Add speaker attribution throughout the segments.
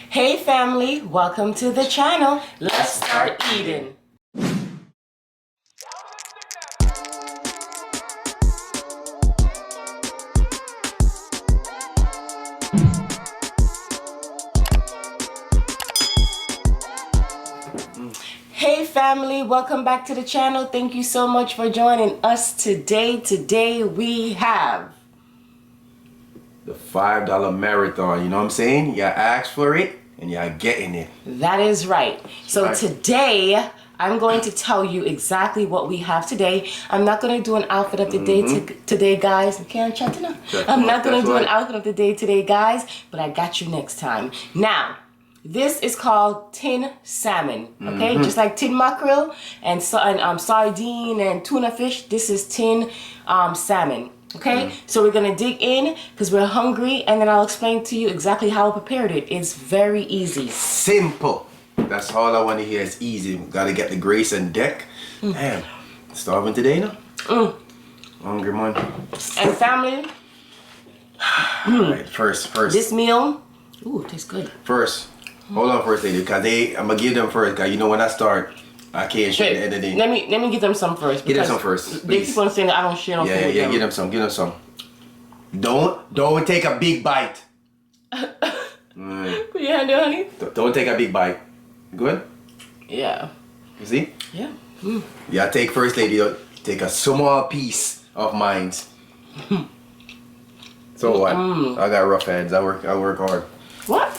Speaker 1: Hey family, welcome to the channel. Let's start eating. Hey family, welcome back to the channel. Thank you so much for joining us today. Today we have
Speaker 2: the $5 marathon. You know what I'm saying? You asked for it and you're getting it.
Speaker 1: That is right. So today I'm going to tell you exactly what we have today. I'm not going to do an outfit of the day today, guys. Can't chat to I'm not going to do an outfit of the day today, guys, but I got you next time. Now, this is called tin salmon, okay? Just like tin mackerel and sardine and tuna fish, this is tin salmon, okay? So we're gonna dig in because we're hungry, and then I'll explain to you exactly how I prepared it. It's very easy.
Speaker 2: Simple. That's all I want to hear. It's easy. Gotta get the grace and deck. Damn, starving today now? Hungry man.
Speaker 1: And family.
Speaker 2: Right, first.
Speaker 1: This meal, ooh, it tastes good.
Speaker 2: First. Hold on first, lady, because I'm going to give them first, because you know when I start, I can't share the end of the day.
Speaker 1: Let me give them some first.
Speaker 2: Give them some first,
Speaker 1: They
Speaker 2: please.
Speaker 1: keep on saying that I don't share no food with them.
Speaker 2: Give them some. Don't take a big bite.
Speaker 1: Put your hand there, honey.
Speaker 2: Don't take a big bite. Good?
Speaker 1: Yeah.
Speaker 2: You see?
Speaker 1: Yeah.
Speaker 2: Yeah, take first, lady. Take a small piece of mine. So what? I got rough hands. I work hard.
Speaker 1: What?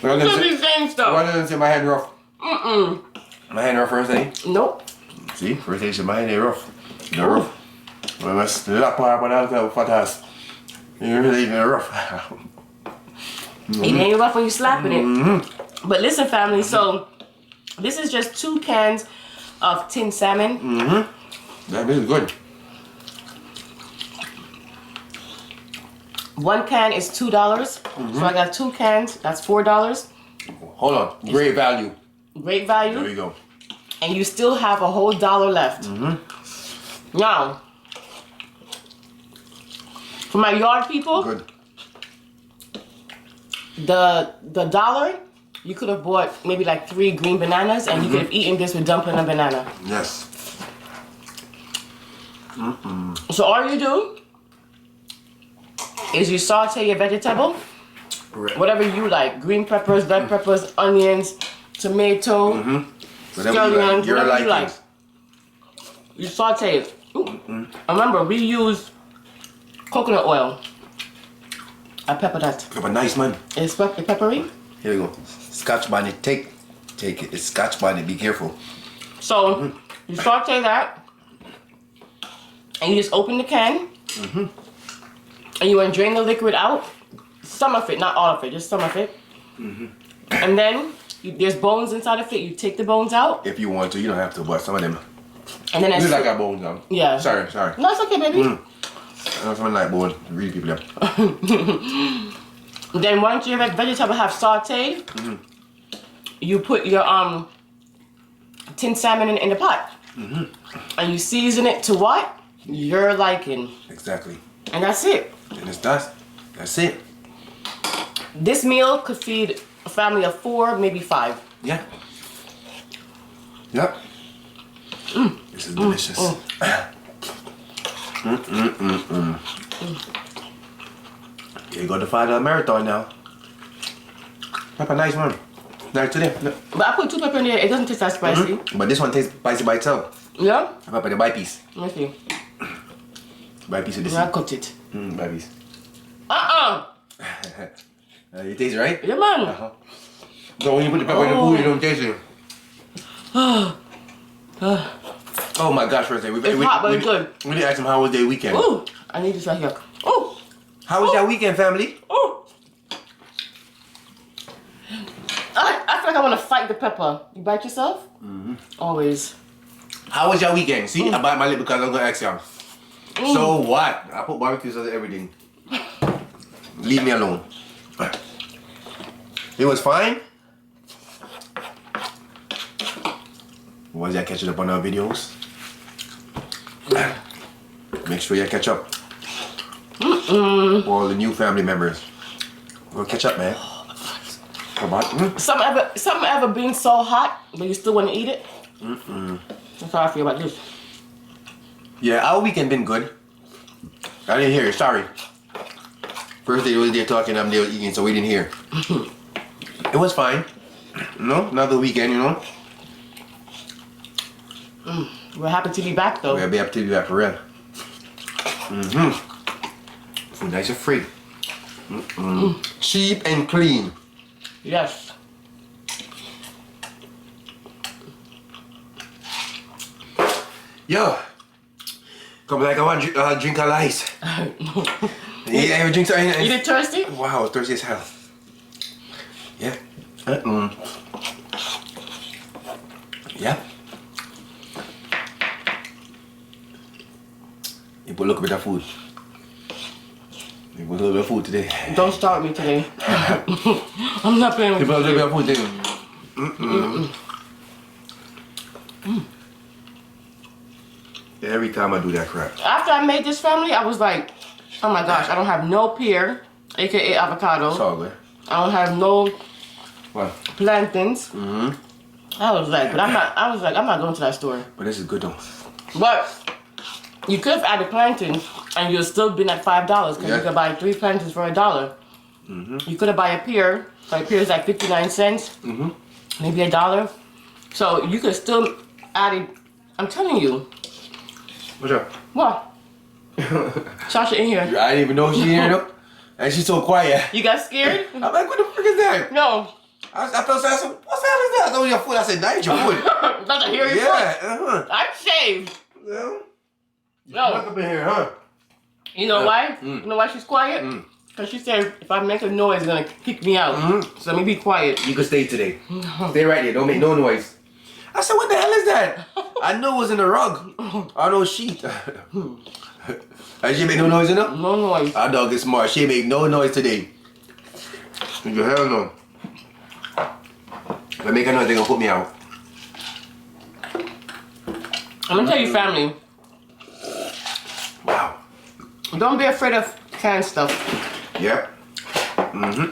Speaker 2: What
Speaker 1: Should be saying stuff.
Speaker 2: Why didn't say my hand rough? My hand rough first, eh?
Speaker 1: Nope.
Speaker 2: See, first thing, my hand rough. They're rough. Well, let's do that part, but I'll fat ass. You're really even rough.
Speaker 1: It ain't rough when you slapping it. But listen, family, so this is just 2 cans of tin salmon.
Speaker 2: That is good.
Speaker 1: 1 can is $2. So I got 2 cans, that's $4.
Speaker 2: Hold on, great value.
Speaker 1: Great value.
Speaker 2: There you go.
Speaker 1: And you still have a whole $1 left. Now, for my yard people,
Speaker 2: Good.
Speaker 1: the $1, you could have bought maybe like 3 green bananas, and you could have eaten this with dumpling and banana.
Speaker 2: Yes.
Speaker 1: So all you do is you saute your vegetable, whatever you like, green peppers, red peppers, onions, tomato, scallions, whatever you like. You saute it. Remember, we use coconut oil. I pepper that.
Speaker 2: Pepper, nice man.
Speaker 1: It's peppery.
Speaker 2: Here we go. Scotch bonnet, take it. It's Scotch bonnet. Be careful.
Speaker 1: So you saute that, and you just open the can. And you want to drain the liquid out, some of it, not all of it, just some of it. And then there's bones inside of it. You take the bones out.
Speaker 2: If you want to, you don't have to, but some of them.
Speaker 1: And then
Speaker 2: This is like I got bones on.
Speaker 1: Yeah.
Speaker 2: Sorry.
Speaker 1: No, it's okay, baby.
Speaker 2: I know someone like bones. Read people there.
Speaker 1: Then once your vegetable have sauteed, you put your tin salmon in the pot. And you season it to what? Your liking.
Speaker 2: Exactly.
Speaker 1: And that's it.
Speaker 2: And it's done. That's it.
Speaker 1: This meal could feed a family of 4, maybe 5.
Speaker 2: Yeah. Yep. This is delicious. Here you go, the $5 marathon now. Pepper, nice one. Nice today. Look.
Speaker 1: But I put 2 pepper in there. It doesn't taste that spicy.
Speaker 2: But this one tastes spicy by itself.
Speaker 1: Yeah?
Speaker 2: I pepper the bite piece.
Speaker 1: Let me see.
Speaker 2: Bite piece of this.
Speaker 1: I cooked it.
Speaker 2: Bite piece. You taste it, right?
Speaker 1: Yeah, man.
Speaker 2: So when you put the pepper in the food, you don't taste it. Oh my gosh, first day.
Speaker 1: It's hot, but it's good.
Speaker 2: We need to ask them how was their weekend.
Speaker 1: Ooh, I need this right here. Ooh.
Speaker 2: How was your weekend, family?
Speaker 1: Ooh. I feel like I want to fight the pepper. You bite yourself? Always.
Speaker 2: How was your weekend? See, I bite my lip because I'm going to ask y'all. So what? I put barbecue sauce on everything. Leave me alone. It was fine. Was you catching up on our videos? Make sure you catch up. For all the new family members. We'll catch up, man. Come on.
Speaker 1: Something ever been so hot, but you still want to eat it? That's how I feel about this.
Speaker 2: Yeah, our weekend been good. I didn't hear you, sorry. First day was there talking, I'm there eating, so we didn't hear. It was fine. You know, another weekend, you know.
Speaker 1: We're happy to be back though.
Speaker 2: We're happy to be back for real. Food nice and free. Cheap and clean.
Speaker 1: Yes.
Speaker 2: Yo, come like I want to drink a ice. You ever drink something?
Speaker 1: You get thirsty?
Speaker 2: Wow, thirsty as hell. Yeah. Yeah. You put a little bit of food. You put a little bit of food today.
Speaker 1: Don't start me today. I'm not playing with
Speaker 2: you. Put a little bit of food today. Every time I do that crap.
Speaker 1: After I made this family, I was like, oh my gosh, I don't have no pear, aka avocado.
Speaker 2: It's all good.
Speaker 1: I don't have no
Speaker 2: What?
Speaker 1: plantains. I was like, I'm not going to that store.
Speaker 2: But this is good though.
Speaker 1: But you could have added plantains and you'd still been at $5 because you could buy 3 plantains for $1. You could have buy a pear. Like pear is like 59 cents. Maybe $1. So you could still add it. I'm telling you.
Speaker 2: What's up?
Speaker 1: What? Sasha in here.
Speaker 2: I didn't even know she in here though. And she's so quiet.
Speaker 1: You got scared?
Speaker 2: I'm like, what the frick is that?
Speaker 1: No.
Speaker 2: I felt sad. I said, what sound is that? Oh, your food. I said, that ain't your food.
Speaker 1: That's a hairy foot.
Speaker 2: Yeah,
Speaker 1: I'm shaved.
Speaker 2: Well,
Speaker 1: No.
Speaker 2: up in here, huh?
Speaker 1: You know why? You know why she's quiet? Because she said if I make a noise, it's going to kick me out. So let me be quiet.
Speaker 2: You can stay today. Stay right there. Don't make no noise. I said, what the hell is that? I know it was in the rug. I know sheet. And she make no noise enough?
Speaker 1: No noise.
Speaker 2: Our dog is smart. She make no noise today. The hell no. If I make a noise, they gonna put me out.
Speaker 1: I'm going to tell you, family.
Speaker 2: Wow.
Speaker 1: Don't be afraid of canned stuff.
Speaker 2: Yep.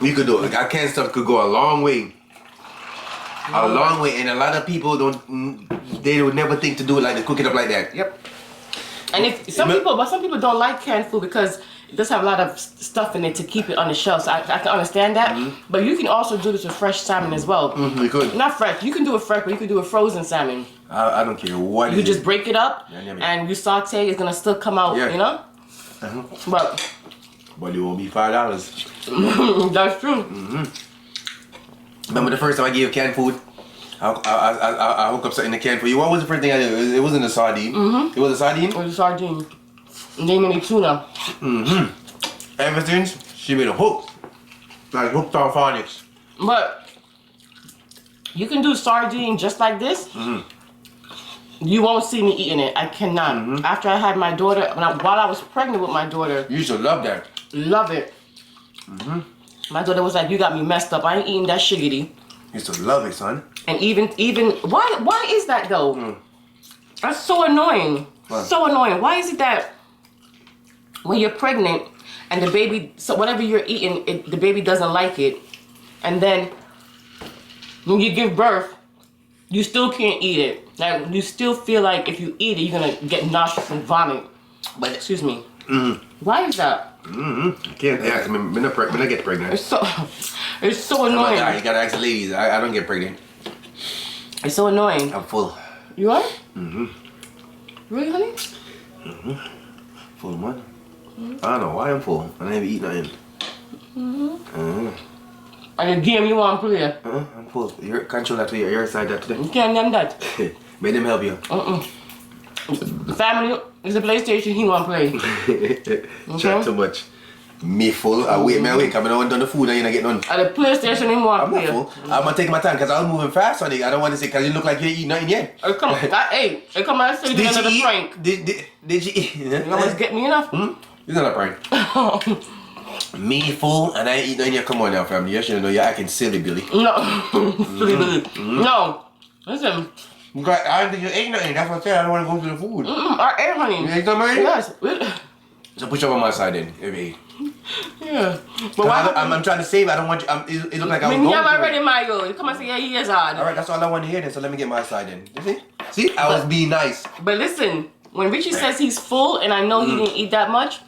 Speaker 2: You could do it. That canned stuff could go a long way. A long way, and a lot of people they would never think to do it like to cook it up like that.
Speaker 1: Yep. And if some people don't like canned food because it does have a lot of stuff in it to keep it on the shelf. So I can understand that. But you can also do this with fresh salmon as well.
Speaker 2: You could.
Speaker 1: Not fresh. You can do it fresh, but you can do it frozen salmon.
Speaker 2: I don't care what.
Speaker 1: You just break it up and you saute. It's gonna still come out. You know. But
Speaker 2: it won't be $5.
Speaker 1: that's true.
Speaker 2: Remember the first time I gave you canned food? I hooked up something in the can for you. What was the first thing I did? It wasn't a sardine. It was a sardine?
Speaker 1: It was a sardine. And they made me tuna.
Speaker 2: Ever since, she made a hook. Like hooked on phonics.
Speaker 1: But you can do sardine just like this. You won't see me eating it. I cannot. After I had my daughter, while I was pregnant with my daughter.
Speaker 2: You used to love that.
Speaker 1: Love it. My daughter was like, you got me messed up. I ain't eating that shiggity.
Speaker 2: Used to love it, son.
Speaker 1: And even why is that though? That's so annoying. So annoying. Why is it that when you're pregnant and the baby, so whatever you're eating, the baby doesn't like it, and then when you give birth, you still can't eat it. Like you still feel like if you eat it, you're gonna get nauseous and vomit. But excuse me. Why is that?
Speaker 2: Can't ask me. When I get pregnant.
Speaker 1: It's so annoying.
Speaker 2: You gotta ask the ladies. I don't get pregnant.
Speaker 1: It's so annoying.
Speaker 2: I'm full.
Speaker 1: You are? Really, honey?
Speaker 2: Full of money. I don't know why I'm full. I never eat nothing.
Speaker 1: And again, you want to play?
Speaker 2: I'm full. You control that to your side that today.
Speaker 1: You can't name that.
Speaker 2: Make them help you.
Speaker 1: Family is a PlayStation. He want to play.
Speaker 2: Chat too much. Me full. I wait, man, wait. Come on, done the food and you're not getting none.
Speaker 1: At the PlayStation, he want to play.
Speaker 2: I'm not full. I'm gonna take my time because I was moving fast on it. I don't want to say because you look like you ain't eating nothing yet.
Speaker 1: Come on, hey, come on, let's say
Speaker 2: Did
Speaker 1: another
Speaker 2: you eat?
Speaker 1: prank.
Speaker 2: Did you eat?
Speaker 1: You always get me enough.
Speaker 2: It's not a prank. Me full and I ain't eating nothing yet. Come on now, family. You should know you're acting silly, Billy.
Speaker 1: No, silly Billy. No, listen.
Speaker 2: I think you ate nothing. That's what I said. I don't want to go to the food.
Speaker 1: I ate, honey.
Speaker 2: You ate something already?
Speaker 1: Yes.
Speaker 2: So push over my side then, if you eat.
Speaker 1: Yeah. But why?
Speaker 2: I'm trying to save. I don't want you. It look like I was going
Speaker 1: I'm
Speaker 2: to
Speaker 1: already
Speaker 2: it.
Speaker 1: Mayo. You come and say, yeah, he is hard.
Speaker 2: All right, that's all I want to hear then. So let me get my side then. You see? See, I was being nice.
Speaker 1: But listen, when Richie says he's full and I know he didn't eat that much,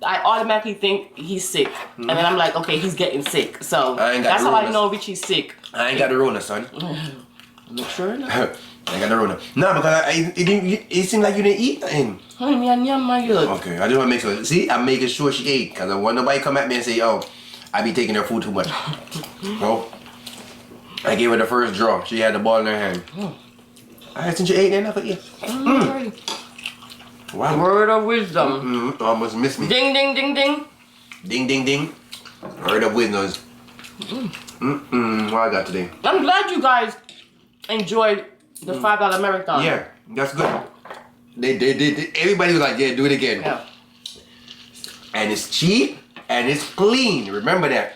Speaker 1: I automatically think he's sick. And then I'm like, okay, he's getting sick. So that's how I know Richie's sick.
Speaker 2: I ain't got the Rona, son.
Speaker 1: Look sure enough.
Speaker 2: I ain't got the Rona. No, because it seemed like you didn't eat nothing.
Speaker 1: Honey, me and yam, my good.
Speaker 2: Okay, I just want to make sure. See, I'm making sure she ate. Because I want nobody come at me and say, oh, I be taking her food too much. So, I gave her the first draw. She had the ball in her hand. Alright, since you ate, then I forget. Wow.
Speaker 1: Word of wisdom.
Speaker 2: Almost missed me.
Speaker 1: Ding, ding, ding, ding.
Speaker 2: Ding, ding, ding. Word of wisdom. What I got today?
Speaker 1: I'm glad you guys enjoyed the $5 marathon.
Speaker 2: Yeah, that's good. They everybody was like, yeah, do it again.
Speaker 1: Yeah.
Speaker 2: And it's cheap and it's clean. Remember that.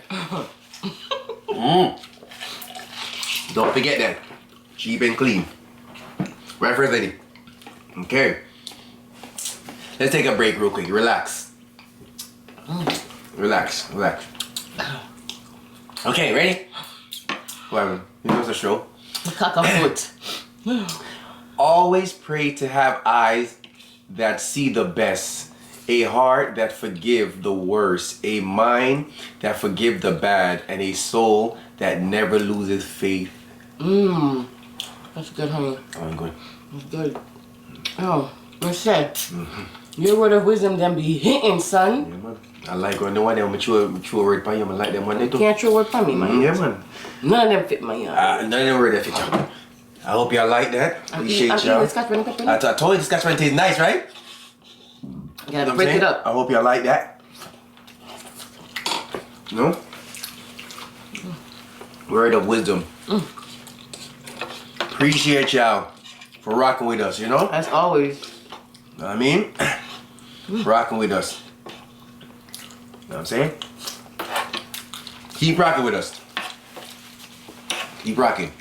Speaker 2: Don't forget that. Cheap and clean. Right, first lady? Okay. Let's take a break real quick. Relax. Relax. Okay, ready? What happened? You know the show?
Speaker 1: Cock a foot.
Speaker 2: Always pray to have eyes that see the best, a heart that forgive the worst, a mind that forgive the bad, and a soul that never loses faith.
Speaker 1: That's good, honey.
Speaker 2: Oh, I'm good.
Speaker 1: That's good. Oh, what's that? Your word of wisdom then be hitting, son.
Speaker 2: Yeah, man. I like when the one that mature word by you. I like them one they do.
Speaker 1: Can't throw word for me, man.
Speaker 2: Yeah, man.
Speaker 1: None of them fit my
Speaker 2: None of them word that fit you. I hope y'all like that. Appreciate y'all. I told you the scotch bonnet tastes nice, right?
Speaker 1: You gotta break it up.
Speaker 2: I hope y'all like that. No? Word of wisdom. Appreciate y'all for rocking with us, you know?
Speaker 1: As always.
Speaker 2: Know what I mean? Rocking with us. Know what I'm saying? Keep rocking with us. Keep rocking.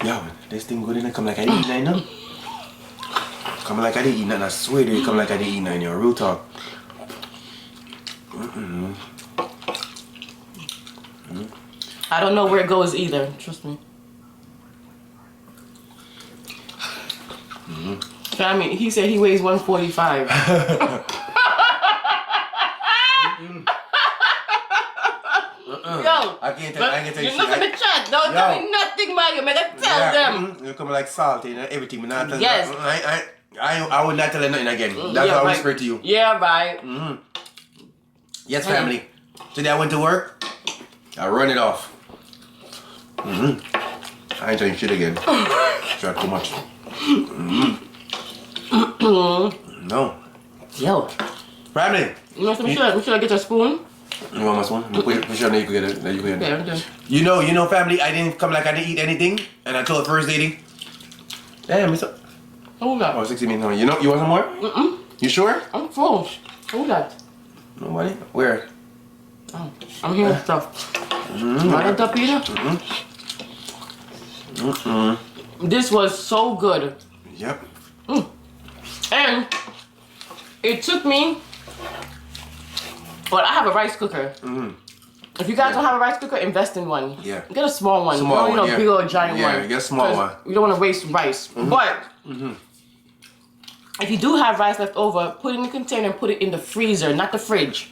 Speaker 2: Yo, this thing good in it come like I didn't eat nothing, no? Come like I didn't eat nothing. I swear to you, come like I didn't eat nothing, yo. Real talk.
Speaker 1: I don't know where it goes either. Trust me. Family, he said he weighs 145. Yo,
Speaker 2: I can't tell you
Speaker 1: you're not in the chat. Don't tell me nothing, man. You better tell them.
Speaker 2: You come like salty, you know, everything. But not
Speaker 1: yes.
Speaker 2: I would not tell you nothing again. That's how I whisper to you.
Speaker 1: Yeah, right.
Speaker 2: Yes, family. Today I went to work. I run it off. I ain't telling shit again. Try too much. No.
Speaker 1: Yo.
Speaker 2: Family.
Speaker 1: You know some shit? Should I get a spoon?
Speaker 2: You want my spoon? Push on there, you can get it. There you can get it.
Speaker 1: Okay.
Speaker 2: You know, family, I didn't come like I didn't eat anything. And I told first lady. Damn, it's a...
Speaker 1: Hold that.
Speaker 2: Oh, 60 minutes. You know, you want some more? You sure?
Speaker 1: I'm full. Hold that.
Speaker 2: Nobody? Where?
Speaker 1: Oh, I'm hearing stuff. Not up either. This was so good.
Speaker 2: Yep.
Speaker 1: And it took me. But I have a rice cooker. If you guys don't have a rice cooker, invest in one.
Speaker 2: Yeah.
Speaker 1: Get a small one.
Speaker 2: Small one, yeah.
Speaker 1: Big or giant one.
Speaker 2: Yeah, get a small one.
Speaker 1: You don't want to waste rice. But if you do have rice left over, put it in a container and put it in the freezer, not the fridge.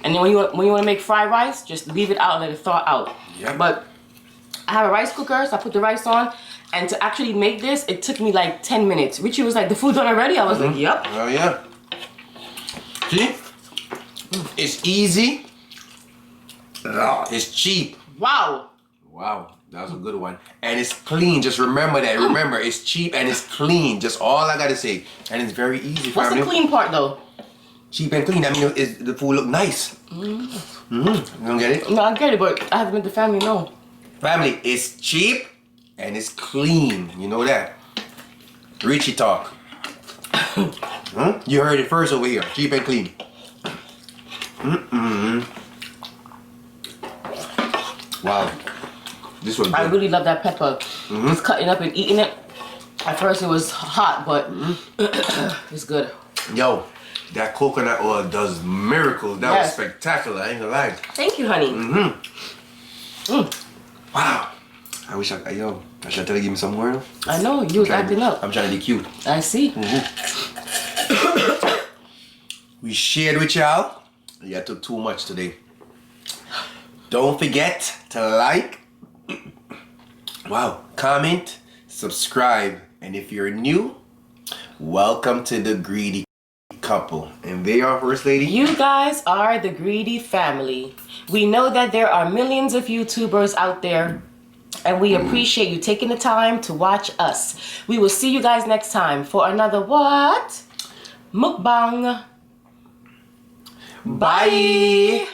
Speaker 1: And then when you want to make fried rice, just leave it out and let it thaw out.
Speaker 2: Yeah.
Speaker 1: But I have a rice cooker, so I put the rice on. And to actually make this, it took me like 10 minutes. Richie was like, the food's done already? I was like, yep.
Speaker 2: Oh, yeah. See? It's easy. It's cheap.
Speaker 1: Wow.
Speaker 2: Wow, that was a good one. And it's clean. Just remember that. Remember, it's cheap and it's clean. Just all I gotta say. And it's very easy.
Speaker 1: What's the clean part though?
Speaker 2: Cheap and clean. I mean, the food look nice. You don't get it?
Speaker 1: No, I get it, but I haven't made the family know.
Speaker 2: Family, it's cheap and it's clean. You know that. Richie talk. You heard it first over here. Cheap and clean. Wow. This was good.
Speaker 1: I really love that pepper. Just cutting up and eating it. At first it was hot, but it's good.
Speaker 2: Yo, that coconut oil does miracles. That was spectacular. I ain't gonna lie.
Speaker 1: Thank you, honey.
Speaker 2: Wow. I wish I should tell you give me some more.
Speaker 1: I know you was acting up.
Speaker 2: I'm trying to be cute.
Speaker 1: I see.
Speaker 2: We shared with y'all. You took too much today. Don't forget to like, comment, subscribe, and if you're new, welcome to the Greedy Couple. And they are First Lady.
Speaker 1: You guys are the Greedy family. We know that there are millions of YouTubers out there, and we appreciate you taking the time to watch us. We will see you guys next time for another what? Mukbang. Bye.